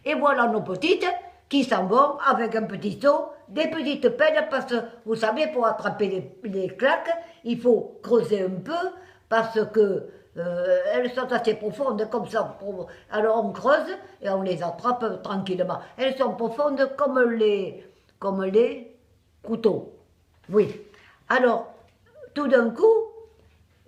Et voilà nos petites qui s'en vont avec un petit seau, des petites pelles, parce que, vous savez, pour attraper les claques, il faut creuser un peu, parce que elles sont assez profondes comme ça. Alors on creuse et on les attrape tranquillement. Elles sont profondes comme les couteaux. Oui. Alors, tout d'un coup,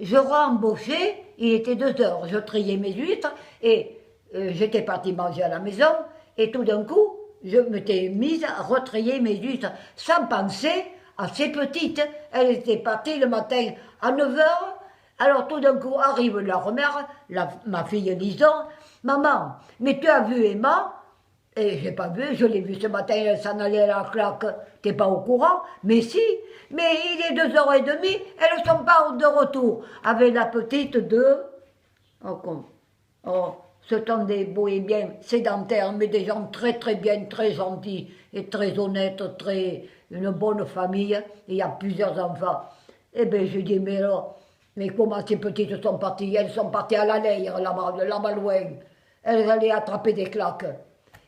je rembauchais, il était 2 heures, je triais mes huîtres et j'étais partie manger à la maison et tout d'un coup, je m'étais mise à retrier mes huîtres sans penser à ces petites. Elles étaient parties le matin à 9 heures. Alors tout d'un coup arrive leur mère, ma fille Lison, « Maman, mais tu as vu Emma ?» Et j'ai pas vu, je l'ai vu ce matin, elle s'en allait à la claque, t'es pas au courant? Mais si, mais il est 2h30, elles sont pas de retour. Avec la petite de... ce sont des bohémiens sédentaires, mais des gens très très bien, très gentils et très honnêtes, une bonne famille, et il y a plusieurs enfants. Eh bien, je dis, mais alors, mais comment ces petites sont parties? Elles sont parties à la Leyre, là-bas loin. Elles allaient attraper des claques.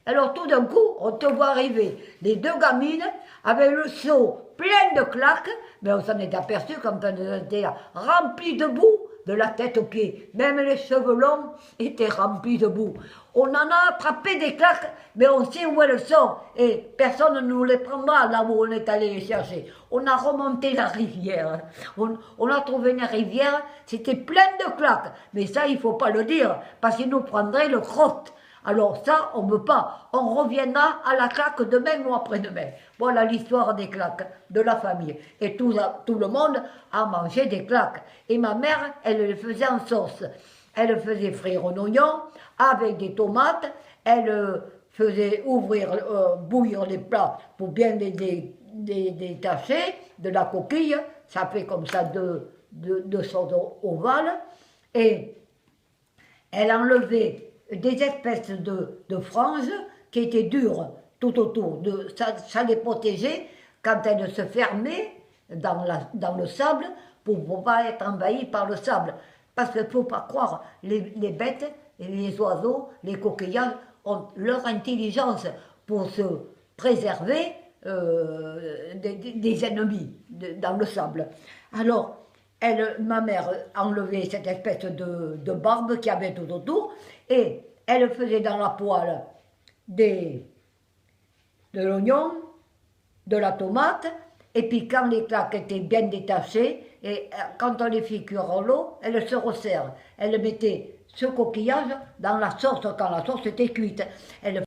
Alors tout d'un coup, on te voit arriver les 2 gamines avec le seau plein de claques, mais on s'en est aperçu quand on était remplis de boue, de la tête aux pieds. Même les cheveux longs étaient remplis de boue. On en a attrapé des claques, mais on sait où elles sont, et personne ne nous les prendra là où on est allé les chercher. On a remonté la rivière, on a trouvé une rivière, c'était plein de claques, mais ça il ne faut pas le dire, parce qu'il nous prendrait le crotte. Alors ça, on ne veut pas. On reviendra à la claque demain ou après-demain. Voilà l'histoire des claques de la famille. Et tout le monde a mangé des claques. Et ma mère, elle les faisait en sauce. Elle faisait frire un oignon avec des tomates. Elle faisait bouillir les plats pour bien les détacher de la coquille. Ça fait comme ça deux sortes ovales. Et elle enlevait des espèces de franges qui étaient dures tout autour. Ça les protégeait quand elles se fermaient dans le sable pour ne pas être envahies par le sable. Parce qu'il ne faut pas croire, les bêtes, les oiseaux, les coquillages ont leur intelligence pour se préserver des ennemis dans le sable. Alors, ma mère enlevait cette espèce de barbe qu'il y avait tout autour et elle faisait dans la poêle de l'oignon, de la tomate, et puis quand les claques étaient bien détachées, et quand on les fait cuire en l'eau, elle se resserre. Elle mettait ce coquillage dans la sauce quand la sauce était cuite. Elle